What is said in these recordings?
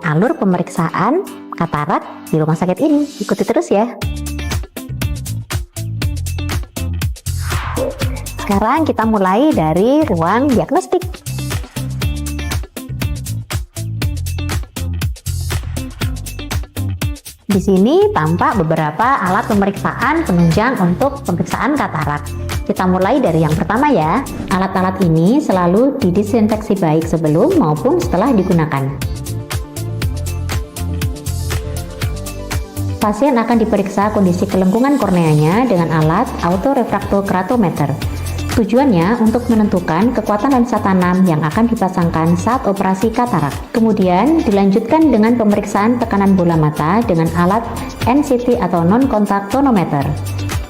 alur pemeriksaan katarak di rumah sakit ini. Ikuti terus ya. Sekarang kita mulai dari ruang diagnostik. Di sini tampak beberapa alat pemeriksaan penunjang untuk pemeriksaan katarak. Kita mulai dari yang pertama ya. Alat-alat ini selalu didisinfeksi baik sebelum maupun setelah digunakan. Pasien akan diperiksa kondisi kelengkungan korneanya dengan alat autorefraktokeratometer. Tujuannya untuk menentukan kekuatan lensa tanam yang akan dipasangkan saat operasi katarak. Kemudian dilanjutkan dengan pemeriksaan tekanan bola mata dengan alat NCT atau non-contact tonometer.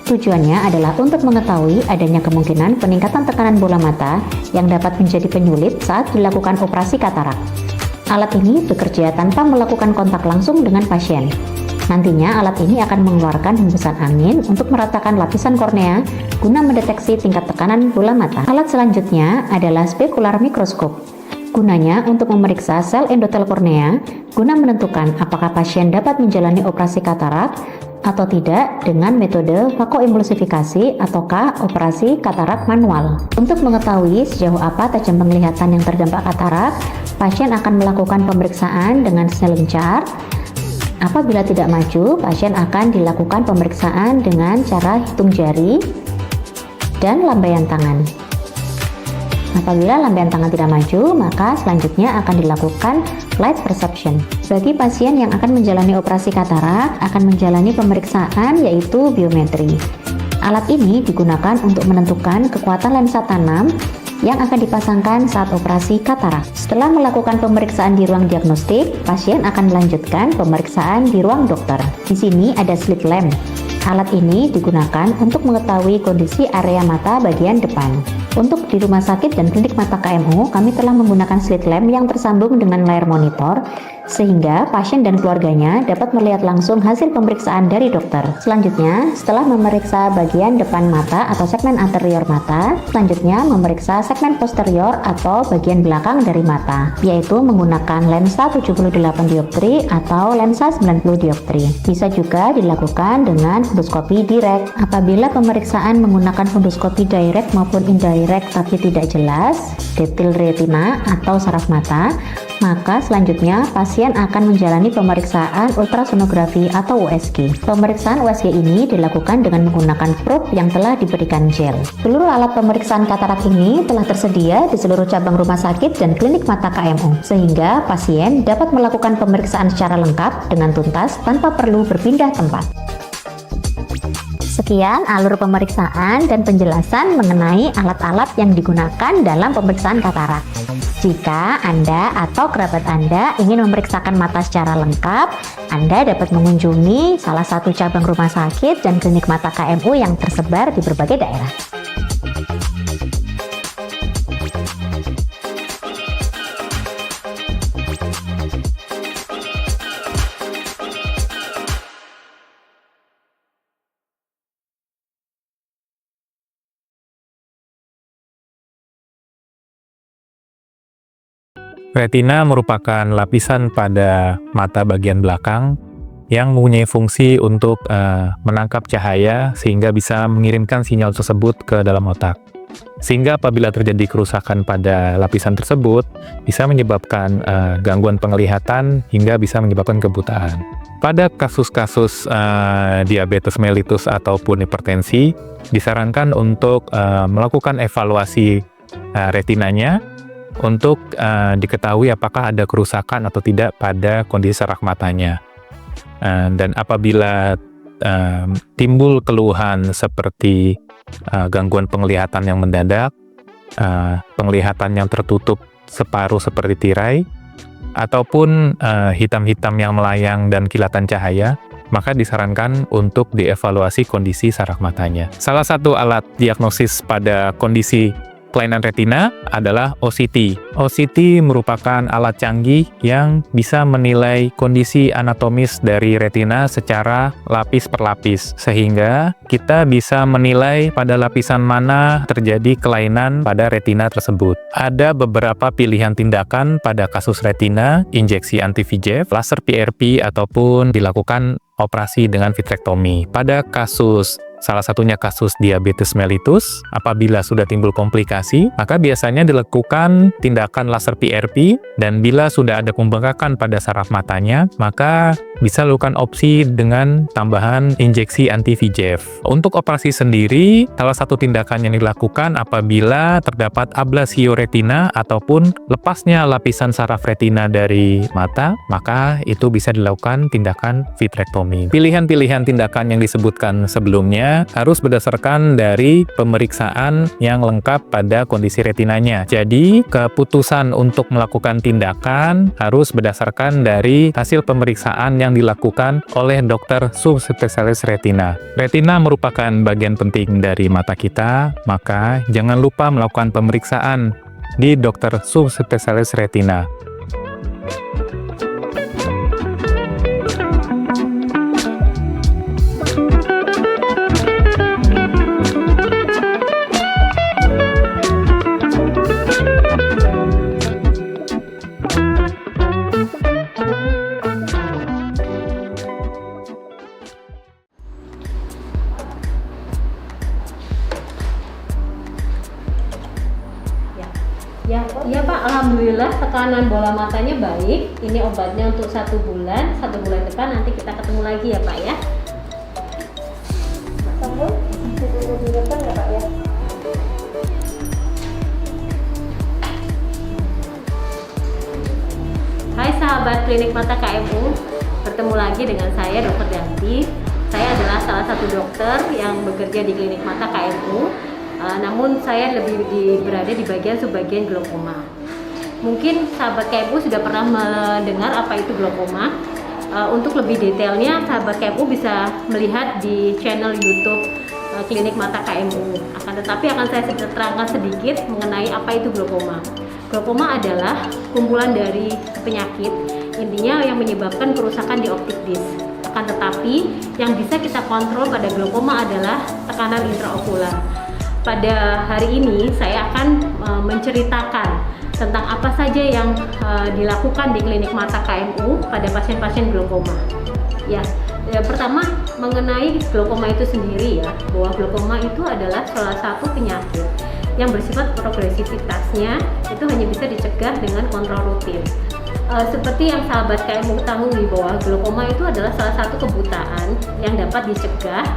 Tujuannya adalah untuk mengetahui adanya kemungkinan peningkatan tekanan bola mata yang dapat menjadi penyulit saat dilakukan operasi katarak. Alat ini bekerja tanpa melakukan kontak langsung dengan pasien. Nantinya alat ini akan mengeluarkan hembusan angin untuk meratakan lapisan kornea guna mendeteksi tingkat tekanan bola mata. Alat selanjutnya adalah specular microscope. Gunanya untuk memeriksa sel endotel kornea guna menentukan apakah pasien dapat menjalani operasi katarak atau tidak dengan metode vakoemulsifikasi ataukah operasi katarak manual. Untuk mengetahui sejauh apa tajam penglihatan yang terdampak katarak, pasien akan melakukan pemeriksaan dengan selencar. Apabila tidak maju, pasien akan dilakukan pemeriksaan dengan cara hitung jari dan lambaian tangan. Apabila lambaian tangan tidak maju, maka selanjutnya akan dilakukan light perception. Bagi pasien yang akan menjalani operasi katarak, akan menjalani pemeriksaan yaitu biometri. Alat ini digunakan untuk menentukan kekuatan lensa tanam yang akan dipasangkan saat operasi katarak. Setelah melakukan pemeriksaan di ruang diagnostik, pasien akan melanjutkan pemeriksaan di ruang dokter. Di sini ada slit lamp. Alat ini digunakan untuk mengetahui kondisi area mata bagian depan. Untuk di rumah sakit dan klinik mata KMU, kami telah menggunakan slit lamp yang tersambung dengan layar monitor, sehingga pasien dan keluarganya dapat melihat langsung hasil pemeriksaan dari dokter. Selanjutnya, setelah memeriksa bagian depan mata atau segmen anterior mata, selanjutnya memeriksa segmen posterior atau bagian belakang dari mata, yaitu menggunakan lensa 78 dioptri atau lensa 90 dioptri. Bisa juga dilakukan dengan fundoskopi direct. Apabila pemeriksaan menggunakan fundoskopi direct maupun indirect tapi tidak jelas detail retina atau saraf mata, maka selanjutnya pasien akan menjalani pemeriksaan ultrasonografi atau USG. Pemeriksaan USG ini dilakukan dengan menggunakan probe yang telah diberikan gel. Seluruh alat pemeriksaan katarak ini telah tersedia di seluruh cabang rumah sakit dan klinik mata KMU, sehingga pasien dapat melakukan pemeriksaan secara lengkap dengan tuntas tanpa perlu berpindah tempat. Sekian alur pemeriksaan dan penjelasan mengenai alat-alat yang digunakan dalam pemeriksaan katarak. Jika Anda atau kerabat Anda ingin memeriksakan mata secara lengkap, Anda dapat mengunjungi salah satu cabang rumah sakit dan klinik mata KMU yang tersebar di berbagai daerah. Retina merupakan lapisan pada mata bagian belakang yang mempunyai fungsi untuk menangkap cahaya sehingga bisa mengirimkan sinyal tersebut ke dalam otak. Sehingga apabila terjadi kerusakan pada lapisan tersebut, bisa menyebabkan gangguan penglihatan hingga bisa menyebabkan kebutaan. Pada kasus-kasus diabetes mellitus ataupun hipertensi, disarankan untuk melakukan evaluasi retinanya untuk diketahui apakah ada kerusakan atau tidak pada kondisi saraf matanya. Dan apabila timbul keluhan seperti gangguan penglihatan yang mendadak, penglihatan yang tertutup separuh seperti tirai, ataupun hitam-hitam yang melayang dan kilatan cahaya, maka disarankan untuk dievaluasi kondisi saraf matanya. Salah satu alat diagnosis pada kondisi kelainan retina adalah OCT. OCT merupakan alat canggih yang bisa menilai kondisi anatomis dari retina secara lapis per lapis, sehingga kita bisa menilai pada lapisan mana terjadi kelainan pada retina tersebut. Ada beberapa pilihan tindakan pada kasus retina, injeksi anti-VEGF, laser PRP, ataupun dilakukan operasi dengan vitrektomi. Pada salah satunya kasus diabetes mellitus, apabila sudah timbul komplikasi, maka biasanya dilakukan tindakan laser PRP, dan bila sudah ada pembengkakan pada saraf matanya, maka bisa lakukan opsi dengan tambahan injeksi anti-VEGF. Untuk operasi sendiri, salah satu tindakan yang dilakukan apabila terdapat ablasio retina ataupun lepasnya lapisan saraf retina dari mata, maka itu bisa dilakukan tindakan vitrektomi. Pilihan-pilihan tindakan yang disebutkan sebelumnya harus berdasarkan dari pemeriksaan yang lengkap pada kondisi retinanya. Jadi, keputusan untuk melakukan tindakan harus berdasarkan dari hasil pemeriksaan yang dilakukan oleh dokter subspesialis retina. Retina merupakan bagian penting dari mata kita, maka jangan lupa melakukan pemeriksaan di dokter subspesialis retina. Iya Pak, alhamdulillah tekanan bola matanya baik. Ini obatnya untuk 1 bulan. 1 bulan depan nanti kita ketemu lagi ya Pak ya. Tunggu, 1 bulan depan ya Pak ya. Hai sahabat klinik mata KMU, bertemu lagi dengan saya Dr. Danti. Saya adalah salah satu dokter yang bekerja di klinik mata KMU. Namun saya lebih berada di bagian subbagian glaukoma. Mungkin sahabat KMU sudah pernah mendengar apa itu glaukoma. Untuk lebih detailnya, sahabat KMU bisa melihat di channel YouTube klinik mata KMU. Tetapi akan saya terangkan sedikit mengenai apa itu glaukoma. Glaukoma adalah kumpulan dari penyakit, intinya yang menyebabkan kerusakan di optik disk. Tetapi yang bisa kita kontrol pada glaukoma adalah tekanan intraokular. Pada hari ini saya akan menceritakan tentang apa saja yang dilakukan di klinik mata KMU pada pasien-pasien glaukoma. Ya, pertama mengenai glaukoma itu sendiri ya, bahwa glaukoma itu adalah salah satu penyakit yang bersifat progresivitasnya itu hanya bisa dicegah dengan kontrol rutin. Seperti yang sahabat KMU ketahui bahwa glaukoma itu adalah salah satu kebutaan yang dapat dicegah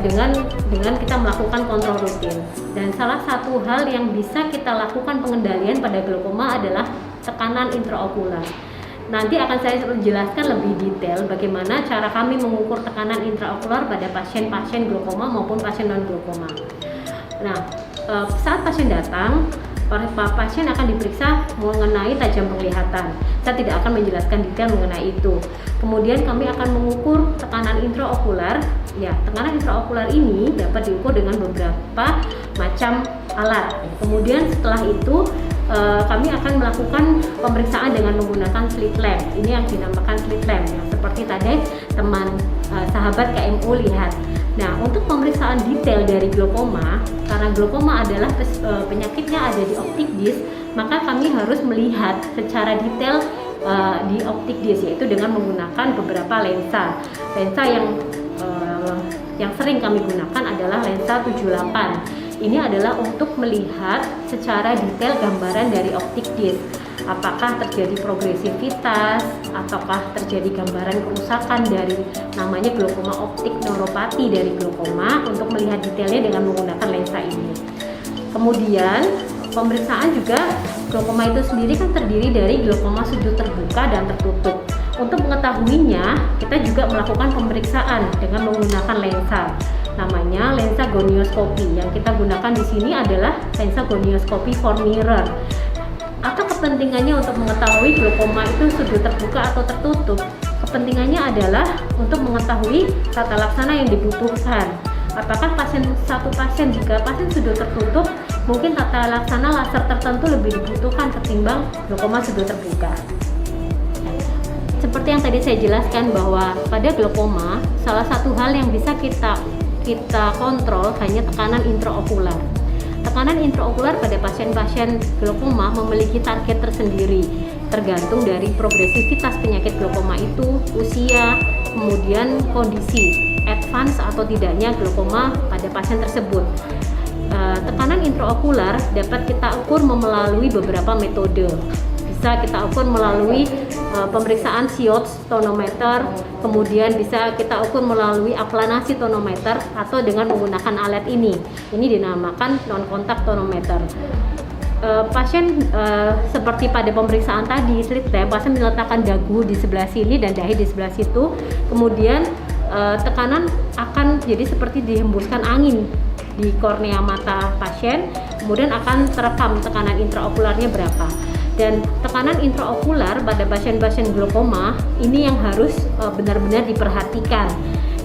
dengan kita melakukan kontrol rutin. Dan salah satu hal yang bisa kita lakukan pengendalian pada glaukoma adalah tekanan intraokular. Nanti akan saya jelaskan lebih detail bagaimana cara kami mengukur tekanan intraokular pada pasien-pasien glaukoma maupun pasien non glaukoma. Nah, saat pasien datang, pasien akan diperiksa mengenai tajam penglihatan. Saya tidak akan menjelaskan detail mengenai itu. Kemudian kami akan mengukur tekanan intraokular. Ya, tekanan intraokular ini dapat diukur dengan beberapa macam alat. Kemudian setelah itu kami akan melakukan pemeriksaan dengan menggunakan slit lamp. Ini yang dinamakan slit lamp, yang seperti tadi teman sahabat KMU lihat. Nah, untuk pemeriksaan detail dari glaukoma, karena glaukoma adalah penyakitnya ada di optik disk, maka kami harus melihat secara detail di optik disk, yaitu dengan menggunakan beberapa lensa. Lensa yang sering kami gunakan adalah lensa 78. Ini adalah untuk melihat secara detail gambaran dari optik disk. Apakah terjadi progresivitas, ataukah terjadi gambaran kerusakan dari namanya glaukoma optik neuropati dari glaukoma, untuk melihat detailnya dengan menggunakan lensa ini. Kemudian pemeriksaan juga, glaukoma itu sendiri kan terdiri dari glaukoma sudut terbuka dan tertutup. Untuk mengetahuinya, kita juga melakukan pemeriksaan dengan menggunakan lensa. Namanya lensa gonioskopi. Yang kita gunakan di sini adalah lensa gonioskopi for mirror. Apa kepentingannya untuk mengetahui glaukoma itu sudut terbuka atau tertutup? Kepentingannya adalah untuk mengetahui tata laksana yang dibutuhkan. Apakah satu pasien jika pasien sudah tertutup, mungkin tata laksana laser tertentu lebih dibutuhkan ketimbang glaukoma sudah terbuka. Seperti yang tadi saya jelaskan bahwa pada glaukoma salah satu hal yang bisa kita kontrol hanya tekanan intraokular. Tekanan intraokular pada pasien-pasien glaukoma memiliki target tersendiri, tergantung dari progresivitas penyakit glaukoma itu, usia, kemudian kondisi advance atau tidaknya glaukoma pada pasien tersebut. Tekanan intraokular dapat kita ukur melalui beberapa metode. Bisa kita ukur melalui pemeriksaan Sjödts tonometer, kemudian bisa kita ukur melalui aplanasi tonometer atau dengan menggunakan alat ini. Ini dinamakan non-kontak tonometer. Pasien seperti pada pemeriksaan tadi slit lamp, pasien meletakkan dagu di sebelah sini dan dahi di sebelah situ, kemudian tekanan akan jadi seperti dihembuskan angin di kornea mata pasien, kemudian akan terekam tekanan intraokularnya berapa. Dan tekanan intraokular pada pasien-pasien glaukoma ini yang harus benar-benar diperhatikan.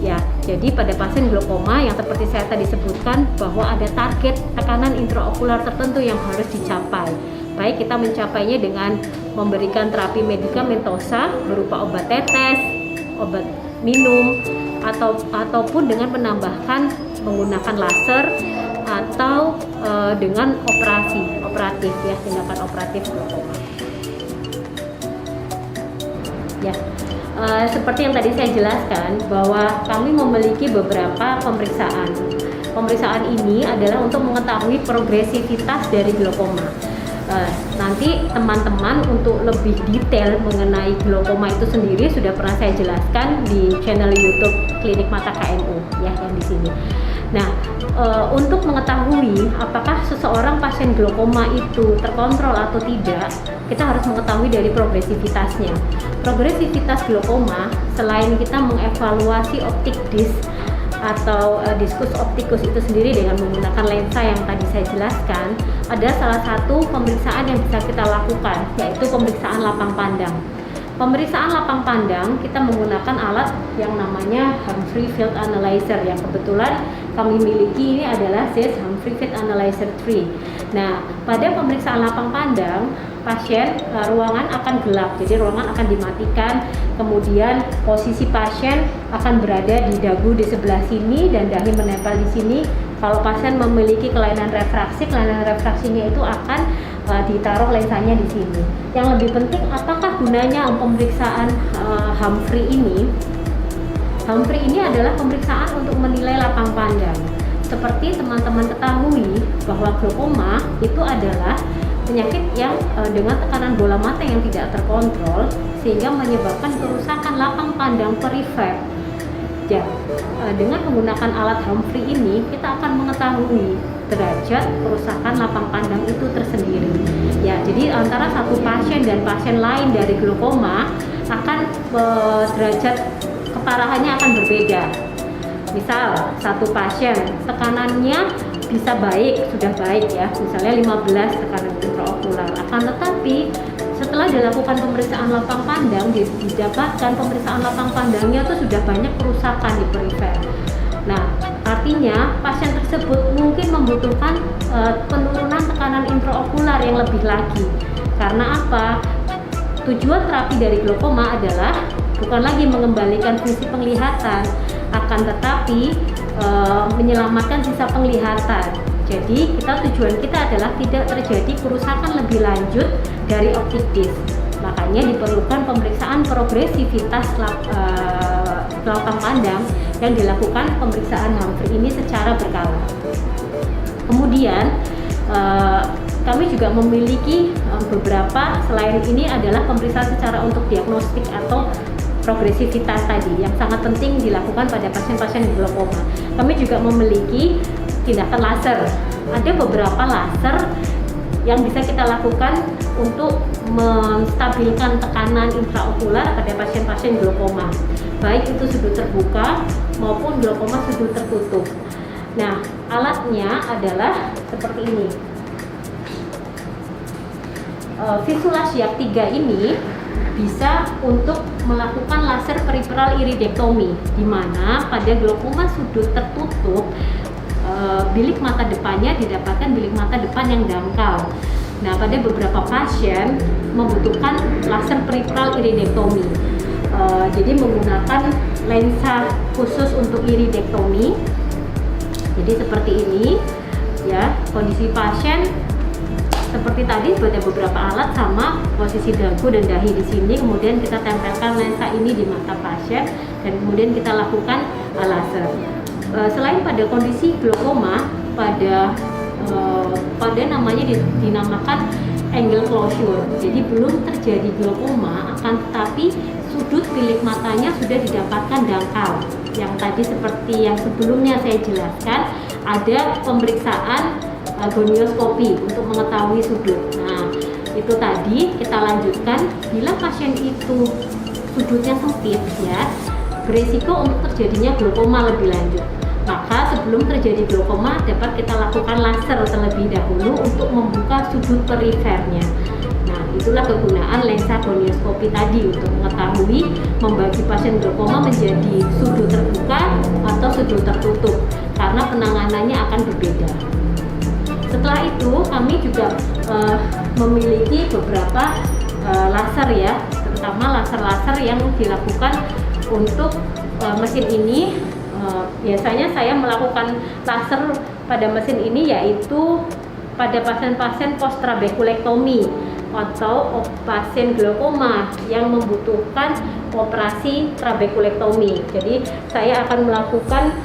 Ya, jadi pada pasien glaukoma yang seperti saya tadi sebutkan bahwa ada target tekanan intraokular tertentu yang harus dicapai. Baik kita mencapainya dengan memberikan terapi medikamentosa berupa obat tetes, obat minum, ataupun dengan menambahkan menggunakan laser atau dengan operatif ya, tindakan operatif glaukoma. Ya. Seperti yang tadi saya jelaskan bahwa kami memiliki beberapa pemeriksaan. Pemeriksaan ini adalah untuk mengetahui progresivitas dari glaukoma. Nanti teman-teman untuk lebih detail mengenai glaukoma itu sendiri sudah pernah saya jelaskan di channel YouTube Klinik Mata KMU ya, yang di sini. Nah, untuk mengetahui apakah seseorang pasien glaukoma itu terkontrol atau tidak, kita harus mengetahui dari progresivitasnya. Progresivitas glaukoma, selain kita mengevaluasi optik disc atau diskus optikus itu sendiri dengan menggunakan lensa yang tadi saya jelaskan, ada salah satu pemeriksaan yang bisa kita lakukan, yaitu pemeriksaan lapang pandang. Pemeriksaan lapang pandang kita menggunakan alat yang namanya Humphrey Field Analyzer yang kebetulan kami miliki. Ini adalah ZEISS Humphrey Field Analyzer 3. Nah, pada pemeriksaan lapang pandang pasien, ruangan akan gelap, jadi ruangan akan dimatikan, kemudian posisi pasien akan berada di dagu di sebelah sini dan dahi menempel di sini. Kalau pasien memiliki kelainan refraksinya itu akan ditaruh lensanya di sini. Yang lebih penting, apakah gunanya pemeriksaan Humphrey ini? Humphrey ini adalah pemeriksaan untuk menilai lapang pandang. Seperti teman-teman ketahui bahwa glaukoma itu adalah penyakit yang dengan tekanan bola mata yang tidak terkontrol sehingga menyebabkan kerusakan lapang pandang perifer. Ya, dengan menggunakan alat Humphrey ini kita akan mengetahui derajat kerusakan lapang pandang itu tersendiri. Ya, jadi antara satu pasien dan pasien lain dari glaukoma akan derajat keparahannya akan berbeda. Misal satu pasien tekanannya bisa sudah baik ya, misalnya 15 tekanan intraokular. Akan tetapi setelah dilakukan pemeriksaan lapang pandang, didapatkan pemeriksaan lapang pandangnya itu sudah banyak kerusakan di perifer. Nah, artinya pasien tersebut mungkin membutuhkan penurunan tekanan intraokular yang lebih lagi. Karena apa? Tujuan terapi dari glaukoma adalah bukan lagi mengembalikan fungsi penglihatan, akan tetapi menyelamatkan sisa penglihatan. Jadi tujuan kita adalah tidak terjadi kerusakan lebih lanjut dari optik disc. Makanya diperlukan pemeriksaan progresivitas lapang pandang yang dilakukan pemeriksaan Humphrey ini secara berkala. Kemudian kami juga memiliki beberapa, selain ini adalah pemeriksaan secara untuk diagnostik atau progresivitas tadi yang sangat penting dilakukan pada pasien-pasien glaukoma. Kami juga memiliki tindakan laser. Ada beberapa laser yang bisa kita lakukan untuk menstabilkan tekanan intraokular pada pasien-pasien glaukoma, baik itu sudut terbuka maupun glaukoma sudut tertutup. Nah, alatnya adalah seperti ini. Visual Syak 3 ini bisa untuk melakukan laser periferal iridektomi, di mana pada glaukoma sudut tertutup bilik mata depannya didapatkan bilik mata depan yang dangkal. Nah, pada beberapa pasien membutuhkan laser periferal iridektomi. Jadi menggunakan lensa khusus untuk iridektomi. Jadi seperti ini ya, kondisi pasien seperti tadi, pada beberapa alat sama posisi dagu dan dahi di sini, kemudian kita tempelkan lensa ini di mata pasien dan kemudian kita lakukan laser. Selain pada kondisi glaukoma, pada namanya dinamakan angle closure. Jadi belum terjadi glaukoma, akan tetapi sudut bilik matanya sudah didapatkan dangkal. Yang tadi seperti yang sebelumnya saya jelaskan, ada pemeriksaan gonioskopi untuk mengetahui sudut. Nah, itu tadi kita lanjutkan. Bila pasien itu sudutnya sempit ya, beresiko untuk terjadinya glaukoma lebih lanjut. Maka sebelum terjadi glaukoma dapat kita lakukan laser terlebih dahulu untuk membuka sudut perifernya. Nah, itulah kegunaan lensa gonioskopi tadi untuk mengetahui membagi pasien glaukoma menjadi sudut terbuka atau sudut tertutup, karena penanganannya akan berbeda. Setelah itu kami juga memiliki beberapa laser ya, terutama laser-laser yang dilakukan untuk mesin ini. Biasanya saya melakukan laser pada mesin ini yaitu pada pasien-pasien post trabekulektomi atau pasien glaukoma yang membutuhkan operasi trabekulektomi. Jadi saya akan melakukan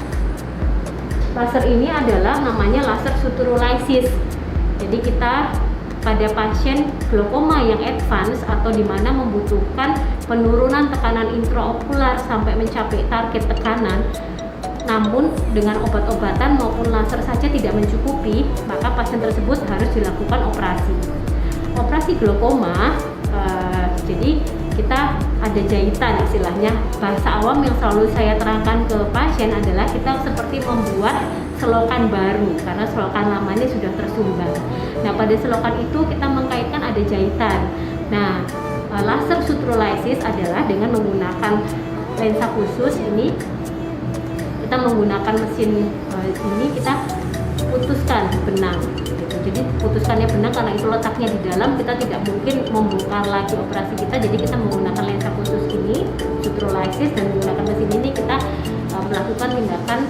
laser ini adalah namanya laser suturolysis. Jadi kita pada pasien glaukoma yang advance atau di mana membutuhkan penurunan tekanan intraokular sampai mencapai target tekanan, namun dengan obat-obatan maupun laser saja tidak mencukupi, maka pasien tersebut harus dilakukan operasi. Operasi glaukoma, jadi kita ada jahitan istilahnya. Bahasa awam yang selalu saya terangkan ke pasien adalah kita seperti membuat selokan baru karena selokan lamanya sudah tersumbat. Nah, pada selokan itu kita mengkaitkan ada jahitan. Nah, laser suturolysis adalah dengan menggunakan lensa khusus ini, kita menggunakan mesin ini, kita putuskan benang. Jadi putuskannya benang karena itu letaknya di dalam, kita tidak mungkin membongkar lagi operasi kita. Jadi kita menggunakan lensa khusus ini, suturolysis, dan menggunakan mesin ini kita melakukan tindakan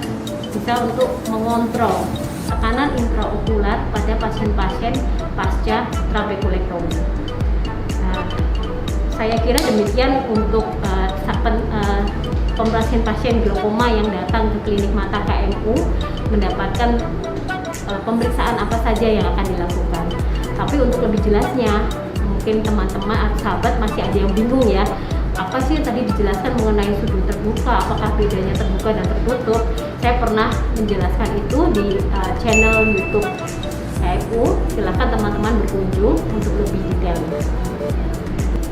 bisa untuk mengontrol tekanan intraokular pada pasien-pasien pasca trabekulektomi. Nah, saya kira demikian untuk pasien glaukoma yang datang ke klinik mata KMU mendapatkan pemeriksaan apa saja yang akan dilakukan. Tapi untuk lebih jelasnya, mungkin teman-teman atau sahabat masih ada yang bingung ya, apa sih yang tadi dijelaskan mengenai sudut terbuka, apakah bedanya terbuka dan tertutup. Saya pernah menjelaskan itu di channel YouTube KMU, silahkan teman-teman berkunjung untuk lebih detail.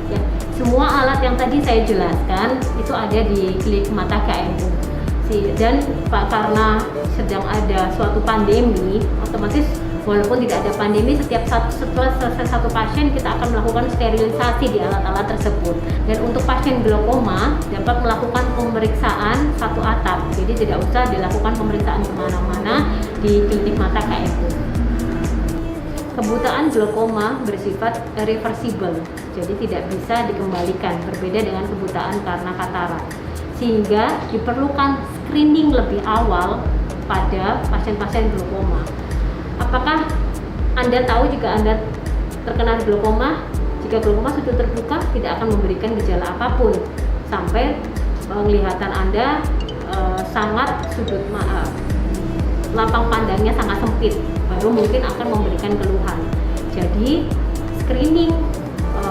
Ya, semua alat yang tadi saya jelaskan itu ada di klinik mata KMU. Dan karena sedang ada suatu pandemi, otomatis walaupun tidak ada pandemi, setelah selesai satu pasien kita akan melakukan sterilisasi di alat-alat tersebut. Dan untuk pasien glaukoma dapat melakukan pemeriksaan satu atap, jadi tidak usah dilakukan pemeriksaan kemana-mana di klinik mata KMU. Kebutaan glaukoma bersifat reversible, jadi tidak bisa dikembalikan, berbeda dengan kebutaan karena katarak, sehingga diperlukan screening lebih awal pada pasien-pasien glaukoma. Apakah Anda tahu jika Anda terkena glaukoma? Jika glaukoma sudut terbuka tidak akan memberikan gejala apapun sampai penglihatan Anda lapang pandangnya sangat sempit, baru mungkin akan memberikan keluhan. Jadi screening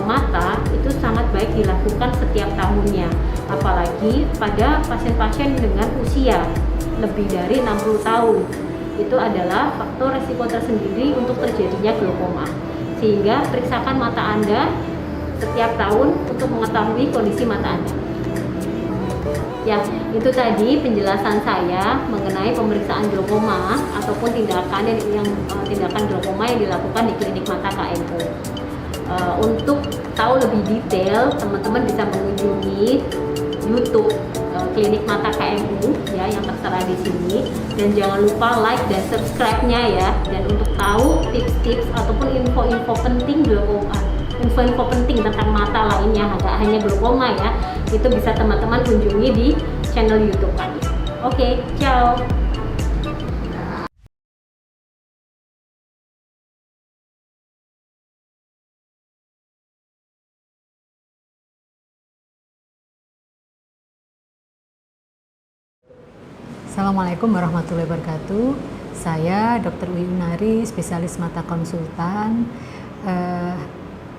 mata itu sangat baik dilakukan setiap tahunnya, apalagi pada pasien-pasien dengan usia lebih dari 60 tahun. Itu adalah faktor resiko tersendiri untuk terjadinya glaukoma, sehingga periksakan mata Anda setiap tahun untuk mengetahui kondisi mata Anda. Ya, itu tadi penjelasan saya mengenai pemeriksaan glaukoma ataupun tindakan glaukoma yang dilakukan di klinik mata KMU. Untuk tahu lebih detail, teman-teman bisa mengunjungi YouTube Klinik Mata KMU ya, yang tertera di sini, dan jangan lupa like dan subscribe-nya ya. Dan untuk tahu tips-tips ataupun info-info penting glaukoma, info-info penting tentang mata lainnya, nggak hanya glaukoma ya, itu bisa teman-teman kunjungi di channel YouTube kami. Oke, ciao. Assalamualaikum warahmatullahi wabarakatuh. Saya Dr. Uy Unari, spesialis mata konsultan.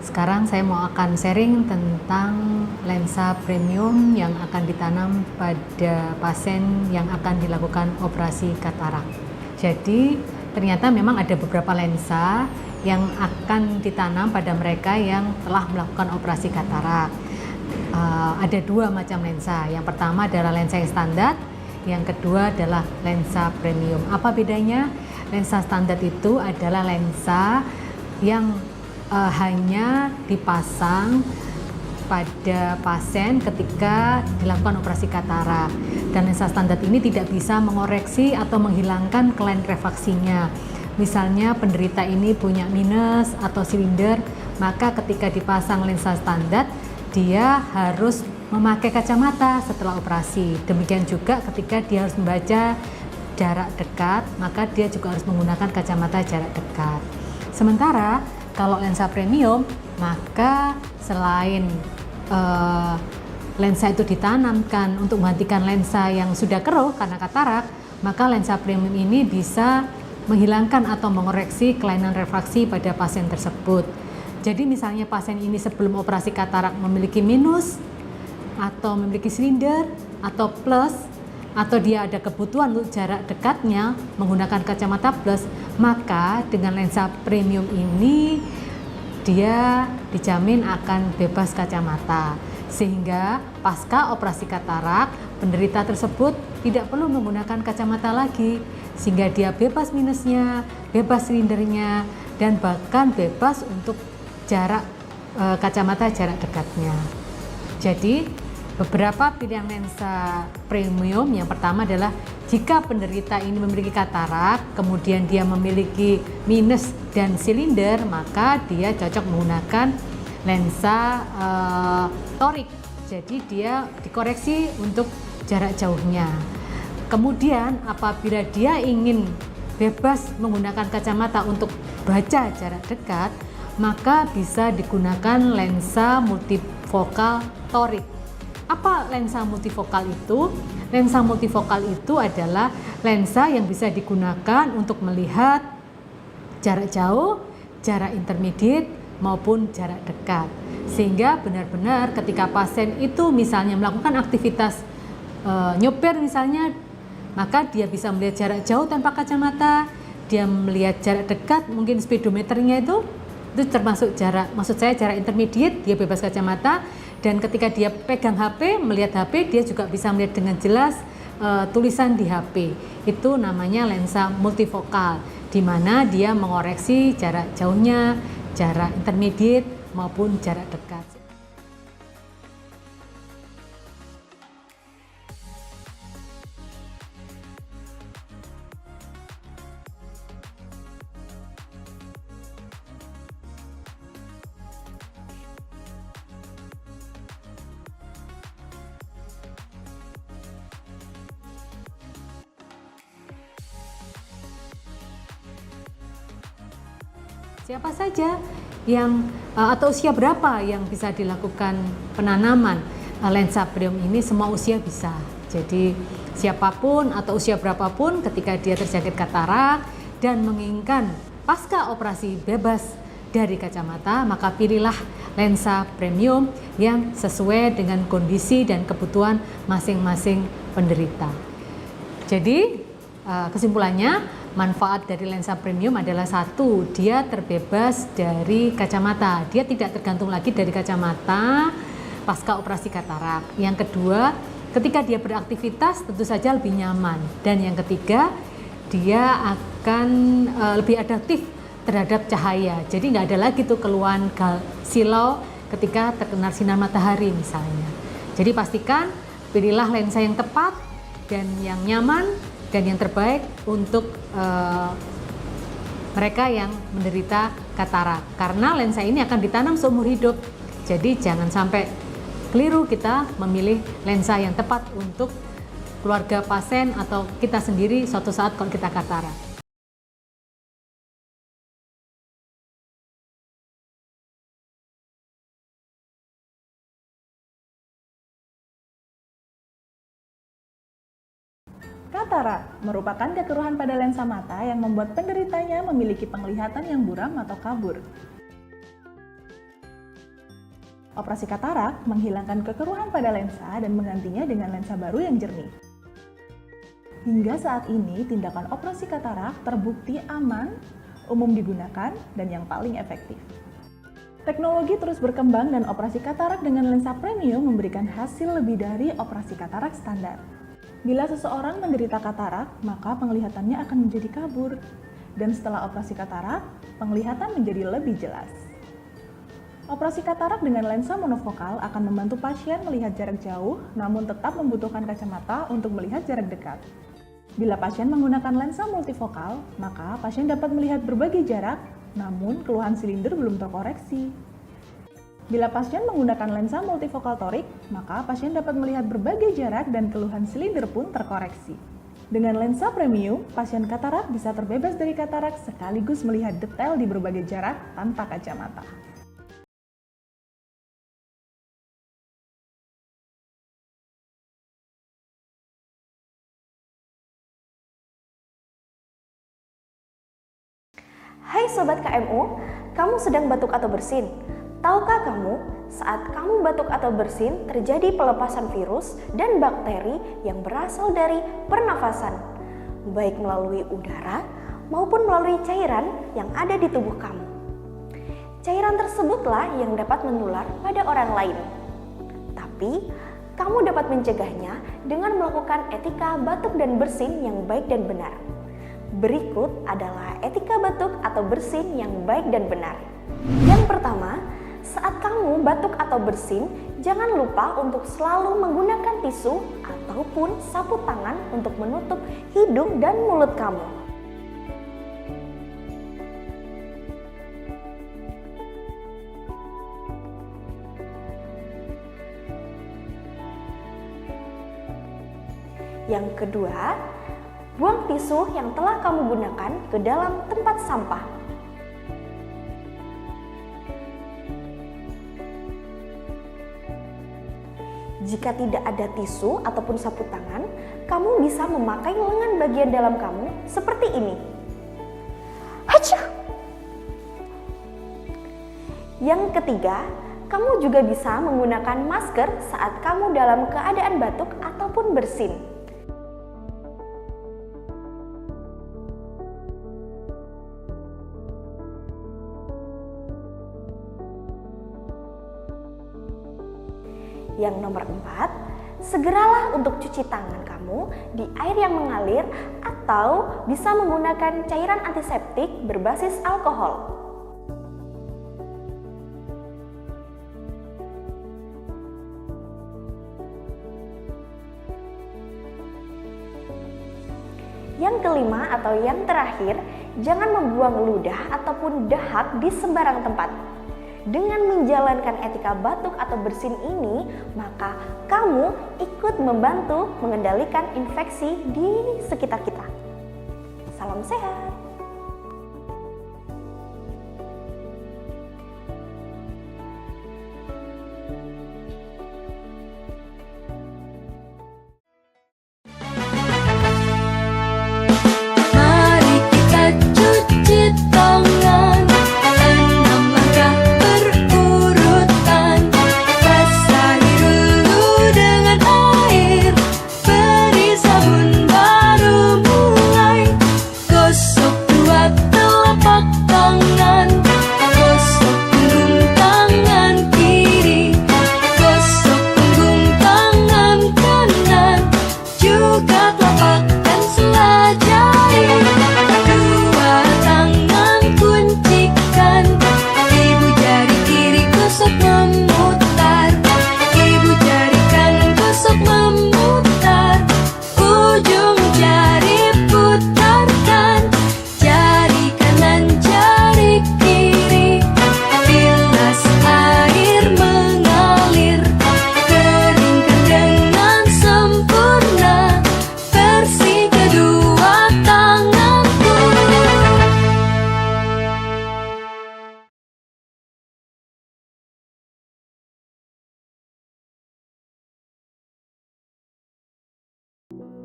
Sekarang saya mau akan sharing tentang lensa premium yang akan ditanam pada pasien yang akan dilakukan operasi katarak. Jadi ternyata memang ada beberapa lensa yang akan ditanam pada mereka yang telah melakukan operasi katarak. Ada dua macam lensa. Yang pertama adalah lensa yang standar. Yang kedua adalah lensa premium. Apa bedanya? Lensa standar itu adalah lensa yang hanya dipasang pada pasien ketika dilakukan operasi katarak. Dan lensa standar ini tidak bisa mengoreksi atau menghilangkan kelainan refraksinya. Misalnya penderita ini punya minus atau silinder, maka ketika dipasang lensa standar, dia harus memakai kacamata setelah operasi. Demikian juga ketika dia harus membaca jarak dekat, maka dia juga harus menggunakan kacamata jarak dekat. Sementara kalau lensa premium, maka selain lensa itu ditanamkan untuk menggantikan lensa yang sudah keruh karena katarak, maka lensa premium ini bisa menghilangkan atau mengoreksi kelainan refraksi pada pasien tersebut. Jadi misalnya pasien ini sebelum operasi katarak memiliki minus, atau memiliki silinder, atau plus, atau dia ada kebutuhan untuk jarak dekatnya menggunakan kacamata plus, maka dengan lensa premium ini dia dijamin akan bebas kacamata, sehingga pasca operasi katarak penderita tersebut tidak perlu menggunakan kacamata lagi, sehingga dia bebas minusnya, bebas silindernya, dan bahkan bebas untuk jarak kacamata jarak dekatnya. Jadi beberapa pilihan lensa premium, yang pertama adalah jika penderita ini memiliki katarak, kemudian dia memiliki minus dan silinder, maka dia cocok menggunakan lensa torik. Jadi dia dikoreksi untuk jarak jauhnya. Kemudian apabila dia ingin bebas menggunakan kacamata untuk baca jarak dekat, maka bisa digunakan lensa multifokal torik. Apa lensa multifokal itu? Lensa multifokal itu adalah lensa yang bisa digunakan untuk melihat jarak jauh, jarak intermediate, maupun jarak dekat. Sehingga benar-benar ketika pasien itu misalnya melakukan aktivitas nyopir misalnya, maka dia bisa melihat jarak jauh tanpa kacamata, dia melihat jarak dekat, mungkin speedometernya itu termasuk jarak, maksud saya jarak intermediate, dia bebas kacamata. Dan ketika dia pegang HP, melihat HP, dia juga bisa melihat dengan jelas tulisan di HP. Itu namanya lensa multifokal, di mana dia mengoreksi jarak jauhnya, jarak intermediate maupun jarak dekat. Siapa saja yang atau usia berapa yang bisa dilakukan penanaman lensa premium ini? Semua usia bisa. Jadi siapapun atau usia berapapun ketika dia terjangkit katarak dan menginginkan pasca operasi bebas dari kacamata, maka pilihlah lensa premium yang sesuai dengan kondisi dan kebutuhan masing-masing penderita. Jadi kesimpulannya, manfaat dari lensa premium adalah satu, dia terbebas dari kacamata, dia tidak tergantung lagi dari kacamata pasca operasi katarak. Yang kedua, ketika dia beraktivitas tentu saja lebih nyaman. Dan yang ketiga, dia akan lebih adaptif terhadap cahaya. Jadi nggak ada lagi tuh keluhan silau ketika terkena sinar matahari misalnya. Jadi pastikan pilihlah lensa yang tepat dan yang nyaman dan yang terbaik untuk mereka yang menderita katarak. Karena lensa ini akan ditanam seumur hidup. Jadi jangan sampai keliru kita memilih lensa yang tepat untuk keluarga pasien atau kita sendiri suatu saat kalau kita katarak. Katarak merupakan kekeruhan pada lensa mata yang membuat penderitanya memiliki penglihatan yang buram atau kabur. Operasi katarak menghilangkan kekeruhan pada lensa dan menggantinya dengan lensa baru yang jernih. Hingga saat ini, tindakan operasi katarak terbukti aman, umum digunakan, dan yang paling efektif. Teknologi terus berkembang dan operasi katarak dengan lensa premium memberikan hasil lebih dari operasi katarak standar. Bila seseorang menderita katarak, maka penglihatannya akan menjadi kabur. Dan setelah operasi katarak, penglihatan menjadi lebih jelas. Operasi katarak dengan lensa monofokal akan membantu pasien melihat jarak jauh, namun tetap membutuhkan kacamata untuk melihat jarak dekat. Bila pasien menggunakan lensa multifokal, maka pasien dapat melihat berbagai jarak, namun keluhan silinder belum terkoreksi. Bila pasien menggunakan lensa multifokal torik, maka pasien dapat melihat berbagai jarak dan keluhan silinder pun terkoreksi. Dengan lensa premium, pasien katarak bisa terbebas dari katarak sekaligus melihat detail di berbagai jarak tanpa kacamata. Hai Sobat KMU, kamu sedang batuk atau bersin? Tahukah kamu, saat kamu batuk atau bersin terjadi pelepasan virus dan bakteri yang berasal dari pernafasan, baik melalui udara maupun melalui cairan yang ada di tubuh kamu. Cairan tersebutlah yang dapat menular pada orang lain. Tapi, kamu dapat mencegahnya dengan melakukan etika batuk dan bersin yang baik dan benar. Berikut adalah etika batuk atau bersin yang baik dan benar. Yang pertama, saat kamu batuk atau bersin, jangan lupa untuk selalu menggunakan tisu ataupun sapu tangan untuk menutup hidung dan mulut kamu. Yang kedua, buang tisu yang telah kamu gunakan ke dalam tempat sampah. Jika tidak ada tisu ataupun sapu tangan, kamu bisa memakai lengan bagian dalam kamu seperti ini. Hacuh! Yang ketiga, kamu juga bisa menggunakan masker saat kamu dalam keadaan batuk ataupun bersin. Yang nomor 4, segeralah untuk cuci tangan kamu di air yang mengalir atau bisa menggunakan cairan antiseptik berbasis alkohol. Yang kelima atau yang terakhir, jangan membuang ludah ataupun dahak di sembarang tempat. Dengan menjalankan etika batuk atau bersin ini, maka kamu ikut membantu mengendalikan infeksi di sekitar kita. Salam sehat! Mari kita cuci tangan, 6 langkah berurutan. Basahi dulu dengan air, beri sabun baru mulai. Gosok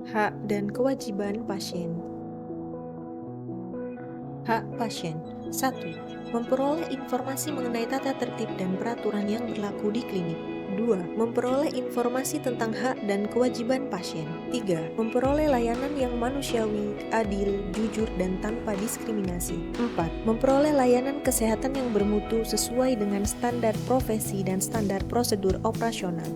Hak dan kewajiban pasien. Hak pasien. 1. Memperoleh informasi mengenai tata tertib dan peraturan yang berlaku di klinik. 2. Memperoleh informasi tentang hak dan kewajiban pasien. 3. Memperoleh layanan yang manusiawi, adil, jujur, dan tanpa diskriminasi. 4. Memperoleh layanan kesehatan yang bermutu sesuai dengan standar profesi dan standar prosedur operasional.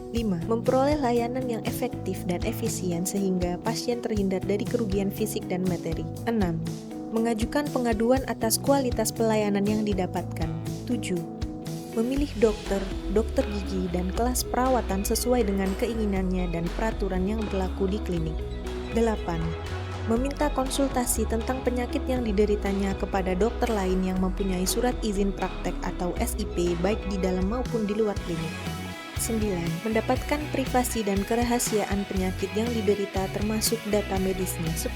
5. Memperoleh layanan yang efektif dan efisien sehingga pasien terhindar dari kerugian fisik dan materi. 6. Mengajukan pengaduan atas kualitas pelayanan yang didapatkan. 7. Memilih dokter, dokter gigi, dan kelas perawatan sesuai dengan keinginannya dan peraturan yang berlaku di klinik. 8. Meminta konsultasi tentang penyakit yang dideritanya kepada dokter lain yang mempunyai surat izin praktek atau SIP baik di dalam maupun di luar klinik. 9. Mendapatkan privasi dan kerahasiaan penyakit yang diderita termasuk data medisnya. 10.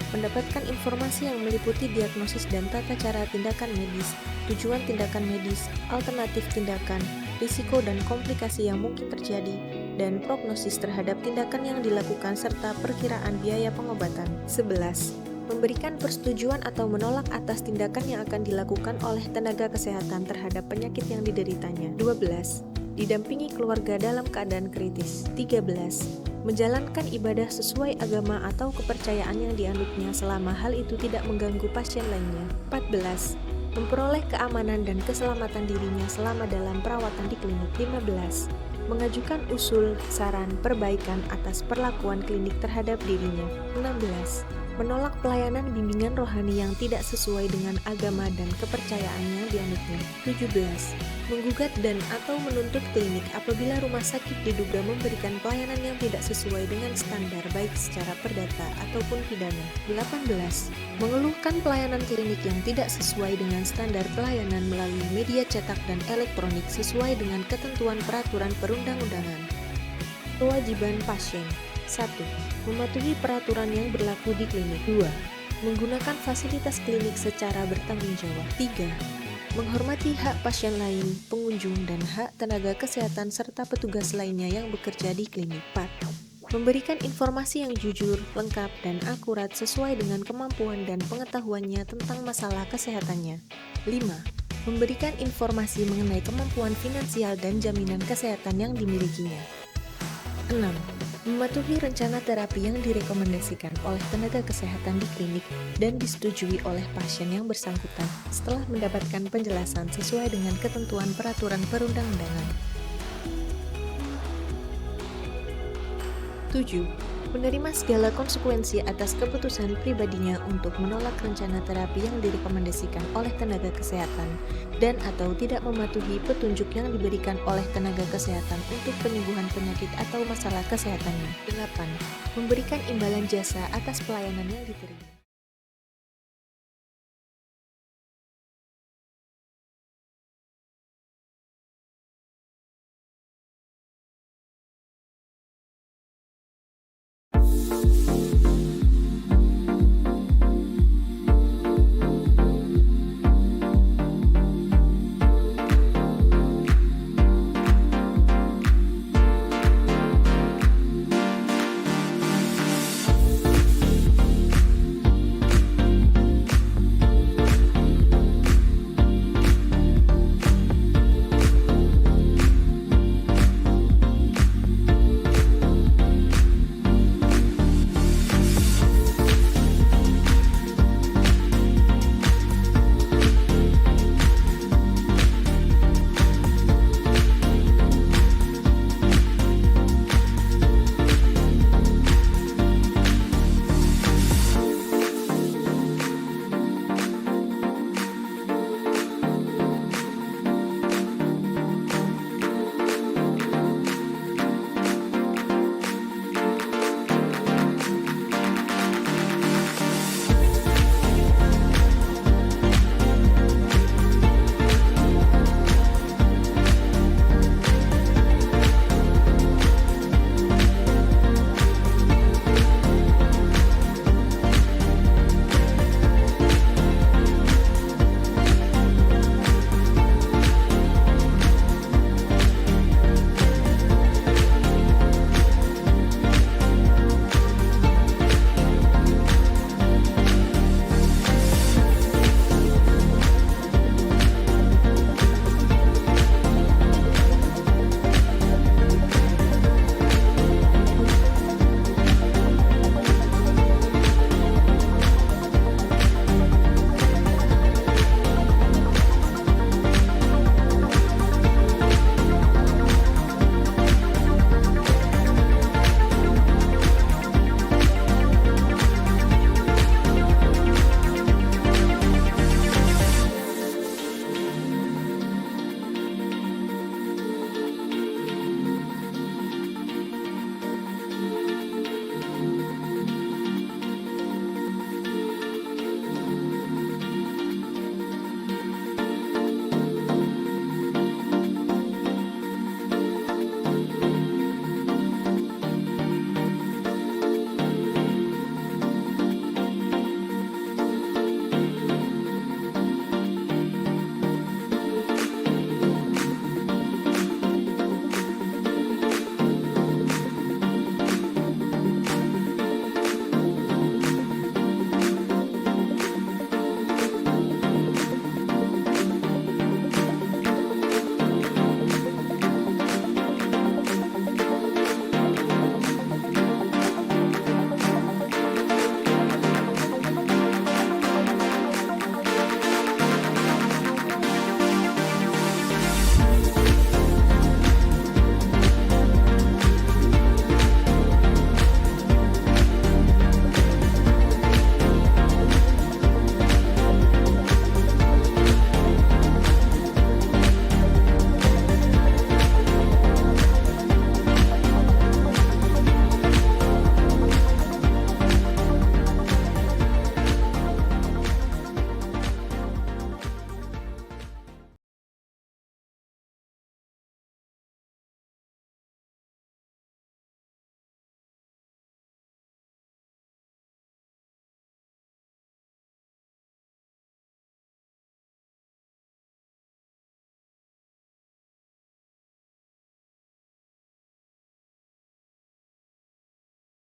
Mendapatkan informasi yang meliputi diagnosis dan tata cara tindakan medis, tujuan tindakan medis, alternatif tindakan, risiko dan komplikasi yang mungkin terjadi, dan prognosis terhadap tindakan yang dilakukan serta perkiraan biaya pengobatan. 11. Memberikan persetujuan atau menolak atas tindakan yang akan dilakukan oleh tenaga kesehatan terhadap penyakit yang dideritanya. 12. Didampingi keluarga dalam keadaan kritis. 13. Menjalankan ibadah sesuai agama atau kepercayaan yang dianutnya selama hal itu tidak mengganggu pasien lainnya. 14. Memperoleh keamanan dan keselamatan dirinya selama dalam perawatan di klinik. 15. Mengajukan usul, saran, perbaikan atas perlakuan klinik terhadap dirinya. 16. Menolak pelayanan bimbingan rohani yang tidak sesuai dengan agama dan kepercayaan yang dianutnya. 17. Menggugat dan atau menuntut klinik apabila rumah sakit diduga memberikan pelayanan yang tidak sesuai dengan standar baik secara perdata ataupun pidana. 18. Mengeluhkan pelayanan klinik yang tidak sesuai dengan standar pelayanan melalui media cetak dan elektronik sesuai dengan ketentuan peraturan perundang-undangan. Kewajiban pasien. 1. Mematuhi peraturan yang berlaku di klinik. 2. Menggunakan fasilitas klinik secara bertanggung jawab. 3. Menghormati hak pasien lain, pengunjung, dan hak tenaga kesehatan serta petugas lainnya yang bekerja di klinik. 4. Memberikan informasi yang jujur, lengkap, dan akurat sesuai dengan kemampuan dan pengetahuannya tentang masalah kesehatannya. 5. Memberikan informasi mengenai kemampuan finansial dan jaminan kesehatan yang dimilikinya. 6. Mematuhi rencana terapi yang direkomendasikan oleh tenaga kesehatan di klinik dan disetujui oleh pasien yang bersangkutan setelah mendapatkan penjelasan sesuai dengan ketentuan peraturan perundang-undangan. 7. Menerima segala konsekuensi atas keputusan pribadinya untuk menolak rencana terapi yang direkomendasikan oleh tenaga kesehatan dan atau tidak mematuhi petunjuk yang diberikan oleh tenaga kesehatan untuk penyembuhan penyakit atau masalah kesehatannya. 8. Memberikan imbalan jasa atas pelayanan yang diterima.